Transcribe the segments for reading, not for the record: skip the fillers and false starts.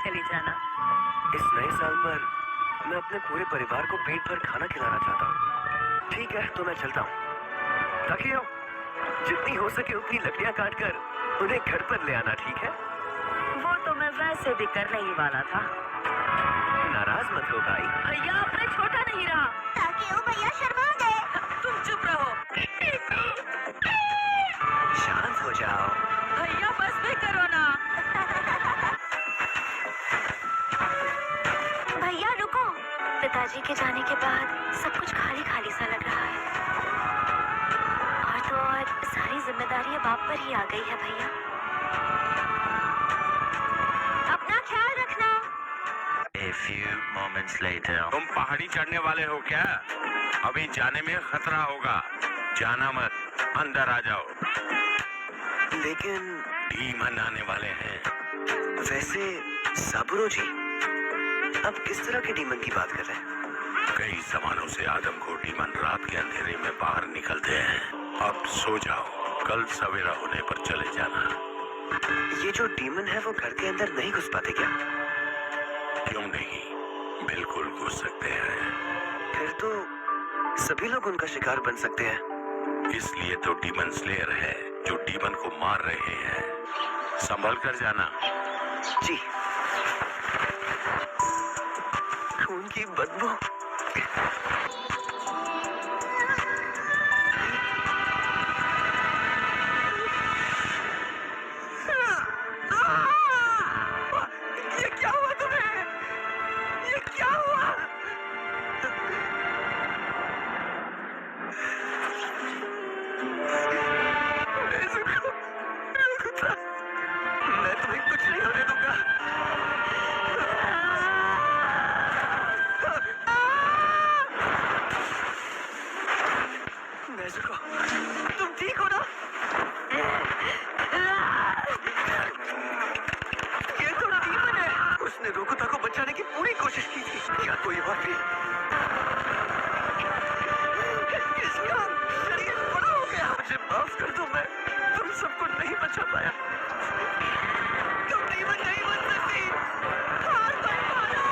चली जाना। इस नए साल पर मैं अपने पूरे परिवार को पेट भर खाना खिलाना चाहता हूँ। ठीक है, तो मैं चलता हूँ। रखियो, जितनी हो सके उतनी लकड़ियाँ काट कर उन्हें घर पर ले आना, ठीक है? वो तो मैं वैसे भी करने ही वाला था। नाराज मत हो भाई। भैया अपने छोटा नहीं रहा। ताकि वो भैया शर्मा गए। तुम चुप रहो। शांत हो जाओ। भैया बस भी करो ना। भैया रुको। पिताजी के जाने के बाद सब कुछ खाली खाली सा लग रहा है। और तो और सारी जिम्मेदारियां बाप पर ही आ गई है भैया। अपना ख्याल रखना। A few moments later. तुम पहाड़ी चढ़ने वाले हो क्या? अभी जाने में खतरा होगा। जाना मत, अंदर आ जाओ। लेकिन डीमन आने वाले हैं। वैसे साबुरो जी, अब किस तरह के डीमन की बात कर रहे हैं? कई जमानों से आदम को डीमन रात के अंधेरे में बाहर निकलते हैं। अब सो जाओ, कल सवेरा होने पर चले जाना। ये जो डीमन है वो घर के अंदर नहीं घुस पाते क्या? क्यों नहीं, बिल्कुल घुस सकते हैं। फिर तो सभी लोग उनका शिकार बन सकते हैं। इसलिए तो डीमन स्लेयर है जो डीमन को मार रहे हैं। संभल कर जाना। जी। खून की बदबू। ये क्या हुआ तुम्हें? ये क्या हुआ? मैं तुम्हें कुछ नहीं होने दूंगा। नेज़ुको, तुम ठीक हो ना? ये तो डीमन है। उसने रोकुता को बचाने की पूरी कोशिश की थी। क्या कोई और भी? इसका शरीर बड़ा हो गया। मुझे माफ कर दो, मैं तुम सबको नहीं बचा पाया। तुम डीमन नहीं बन सकती। हार मत मानो।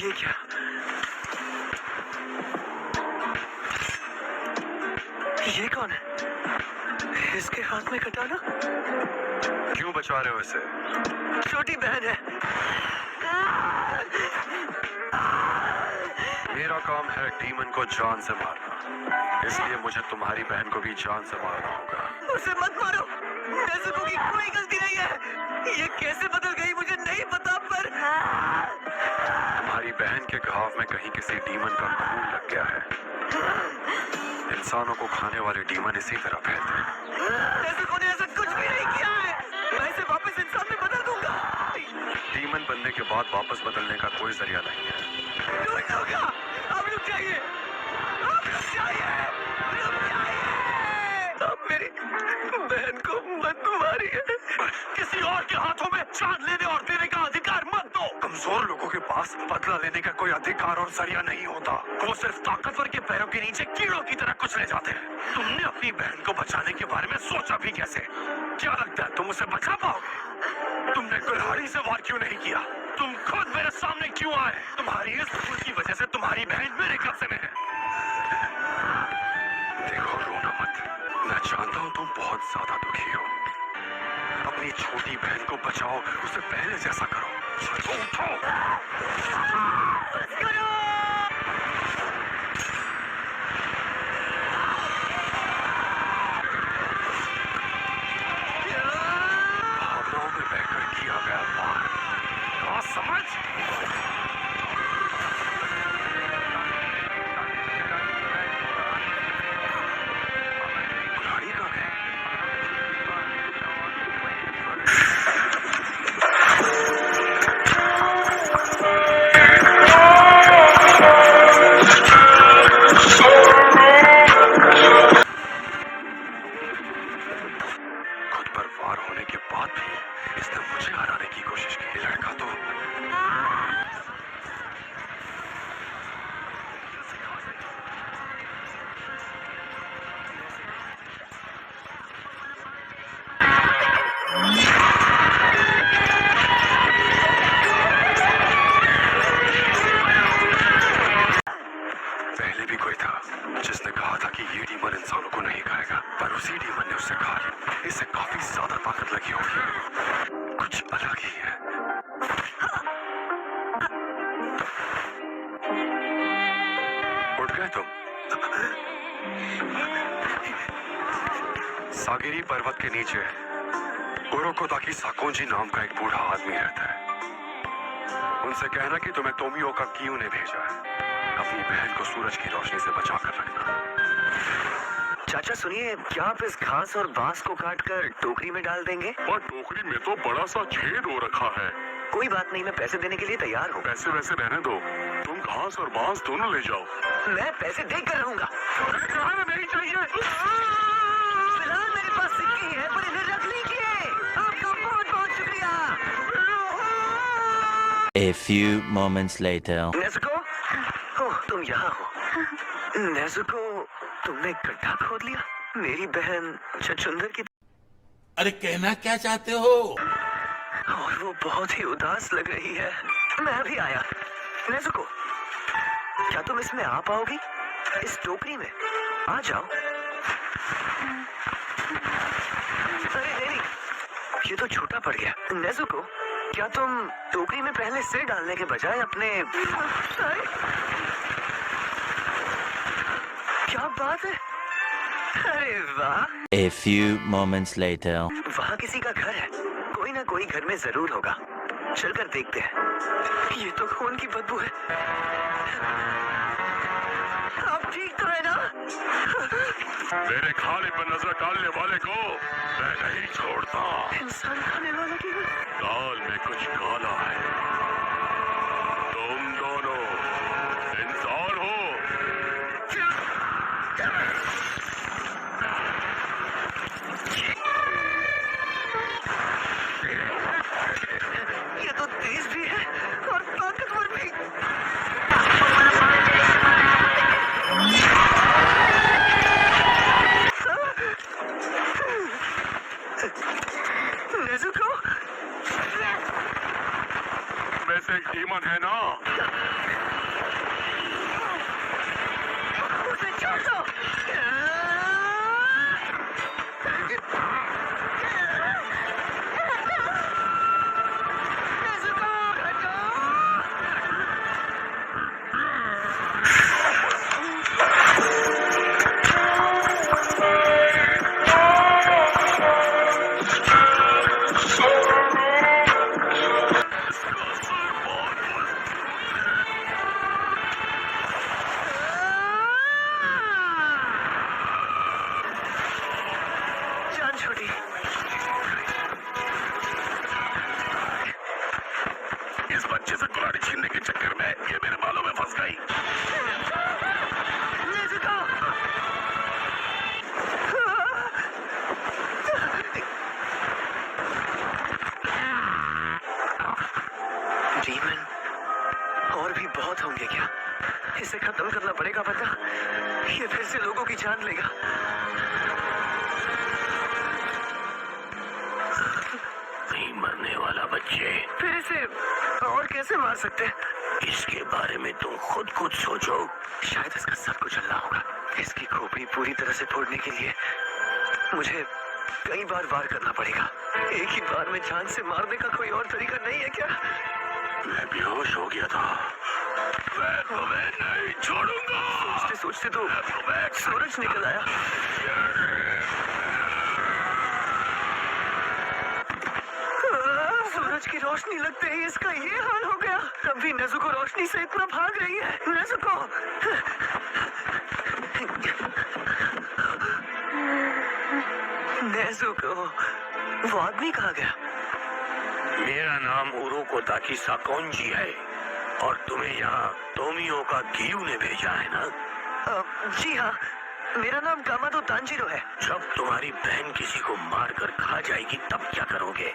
ये क्या? ये कौन है? इसके हाथ में कटाना? क्यों बचा रहे हो इसे? छोटी बहन है। मेरा काम है डीमन को जान से मारना, इसलिए मुझे तुम्हारी बहन को भी जान से मारना होगा। उसे मत मारो। नेज़ुको की कोई गलती नहीं है। ये कैसे बदल गई मुझे नहीं पता, पर तुम्हारी बहन के घाव में कहीं किसी डीमन का खून लग गया है। इंसानों को खाने वाले डीमन इसी तरह फैलते हैं। नेज़ुको ने ऐसा कुछ भी नहीं किया है। मैं इसे वापस इंसान में बदल दूंगा। डीमन बनने के बाद वापस बदलने का कोई जरिया नहीं है। रुक जाओ, अब रुक जाइए। अब रुक जाइए। रुक जाइए। अब मेरी बहन को मत मारिए। किसी और के हाथों में जान लेने और देने का अधिकार मत दो। कमजोर लोगों के पास बदला लेने का कोई अधिकार और जरिया नहीं होता। वो सिर्फ ताकतवर के पैरों के नीचे कीड़ों की तरह कुचले जाते हैं। तुमने अपनी बहन को बचाने के बारे में सोचा भी कैसे? क्या लगता है तुम उसे बचा पाओगे? तुमने कुल्हाड़ी से वार क्यों नहीं किया? तुम खुद मेरे सामने क्यों आए? तुम्हारी इस भूल की वजह से तुम्हारी बहन मेरे कब्जे में है। देखो, रोना मत। मैं जानता हूँ तुम बहुत ज्यादा दुखी हो। अपनी छोटी बहन को बचाओ, उसे पहले जैसा करो। उठो। भावनाओं में बहकर किया गया वार ना समझ। कुल्हाड़ी कहाँ है? कोई था जिसने कहा था कि ये डीमन इंसानों को नहीं खाएगा, पर उसी डीमन ने उसे खा लिया। इसे काफी ज्यादा ताकत लगी होगी, कुछ अलग ही है। उठ गए तुम? सागिरी पर्वत के नीचे उरोकोदाकी साकोंजी नाम का एक बूढ़ा आदमी रहता है। उनसे कहना कि तुम्हें तोमियो का कीयू ने भेजा है। अपनी बहन को सूरज की रोशनी से बचा कर रखना। चाचा सुनिए, क्या आप इस घास और बांस को काटकर टोकरी में डाल देंगे? और टोकरी में तो बड़ा सा छेद हो रखा है। कोई बात नहीं, मैं पैसे देने के लिए तैयार हूँ। पैसे वैसे रहने दो, तुम घास और बांस दोनों ले जाओ। मैं पैसे देकर रहूंगा। नहीं चाहिए। फिलहाल मेरे पास सिक्के ही हैं, पर इन्हें रख लीजिए। आपका बहुत बहुत शुक्रिया। A few moments later. Nezuko, ओह तुम यहाँ हो। नेज़ुको, तुमने गड्ढा खोद लिया। मेरी बहन छछुंदर की, अरे कहना क्या चाहते हो? और वो बहुत ही उदास लग रही है। मैं अभी आया। नेज़ुको, क्या तुम इसमें आ पाओगी? इस टोकरी में आ जाओ। अरे नहीं, ये तो छोटा पड़ गया। नेज़ुको, क्या तुम टोकरी में पहले सिर डालने के बजाय अपने, अरे क्या बात है? अरे वाह। A few moments later. वहाँ किसी का घर है, कोई ना कोई घर में जरूर होगा। चलकर देखते हैं। ये तो खून की बदबू है। आप ठीक तो है ना? मेरे खाने पर नजर डालने वाले को मैं नहीं छोड़ता। इंसान खाने वाला की दाल में कुछ काला है। तुम दोनों इंसान हो। ये तो तेज भी है और ताकतवर भी। नेज़ुको, वैसे एक डीमन है ना? उसे छोड़ दो। नेज़ुको, हटो। जान छोड़ी। इस बच्चे से कुल्हाड़ी छीनने के चक्कर में ये मेरे बालों में फंस गई। नेज़ुको। डीमन और भी बहुत होंगे क्या? इसे खत्म करना पड़ेगा, वरना ये फिर से लोगों की जान लेगा। नहीं मरने वाला बच्चे, फिर इसे और कैसे मार सकते हैं? इसके बारे में तुम खुद कुछ सोचो। शायद इसका सर कुचलना होगा। इसकी खोपड़ी पूरी तरह से फोड़ने के लिए मुझे कई बार वार करना पड़ेगा। एक ही बार में जान से मारने का कोई और तरीका नहीं है क्या? मैं बेहोश हो गया था। मैं तुम्हें नहीं छोड़ूंगा। सोचते सोचते तो सूरज निकल आया। सूरज की रोशनी लगते ही इसका ये हाल हो गया। तब भी नेज़ुको रोशनी से इतना भाग रही है। नेज़ुको, नेज़ुको, वो आदमी कहाँ गया? मेरा नाम उरोकोदाकी साकोंजी है और तुम्हें यहाँ तोमियो का कीयू ने भेजा है ना? जी हाँ, मेरा नाम कामादो तांजीरो है। जब तुम्हारी बहन किसी को मारकर खा जाएगी तब क्या करोगे?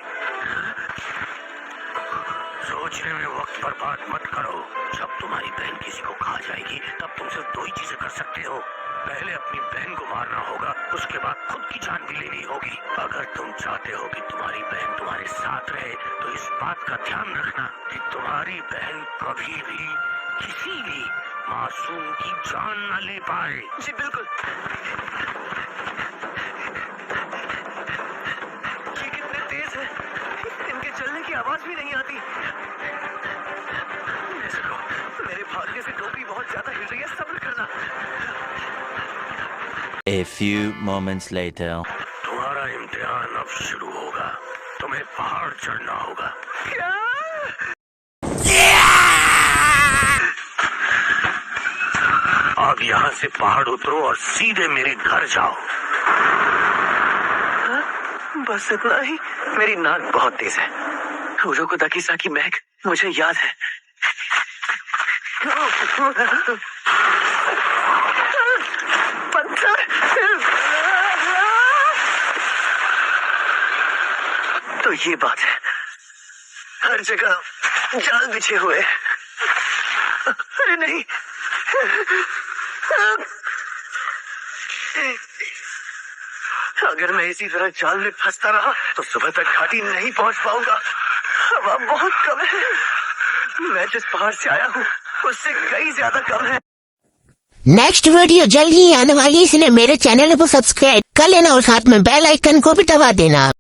सोचने में वक्त बर्बाद मत करो। जब तुम्हारी बहन किसी को खा जाएगी तब तुम सिर्फ दो ही चीजें कर सकते हो। पहले अपनी बहन को मारना होगा, उसके बाद खुद की जान भी लेनी होगी। अगर तुम चाहते हो कि तुम्हारी बहन तुम्हारे साथ रहे तो इस बात का ध्यान रखना कि तुम्हारी बहन कभी भी किसी भी मासूम की जान न ले पाए। जी बिल्कुल। ये कितने तेज है, इनके चलने की आवाज भी नहीं आती। मेरे भागने से टोपी बहुत ज्यादा हिल रही है, सब्र करना। A few moments later. तुम्हारा इम्तिहान अब शुरू होगा। तुम्हें पहाड़ चढ़ना होगा। क्या? अब यहाँ से पहाड़ उतरो और सीधे मेरे घर जाओ। बस इतना ही। मेरी नाक बहुत तेज है। उरोको दकीसा की महक मुझे याद है। पत्थर। तो ये बात है, हर जगह जाल बिछे हुए। अरे नहीं, अगर मैं इसी तरह जाल में फंसता रहा तो सुबह तक घाटी नहीं पहुंच पाऊंगा। हवा बहुत कम है। मैं जिस पहाड़ से आया हूँ उससे कई ज्यादा कम है। नेक्स्ट वीडियो जल्द ही आने वाली है, इसलिए मेरे चैनल को सब्सक्राइब कर लेना और साथ में बेल आइकन को भी दबा देना।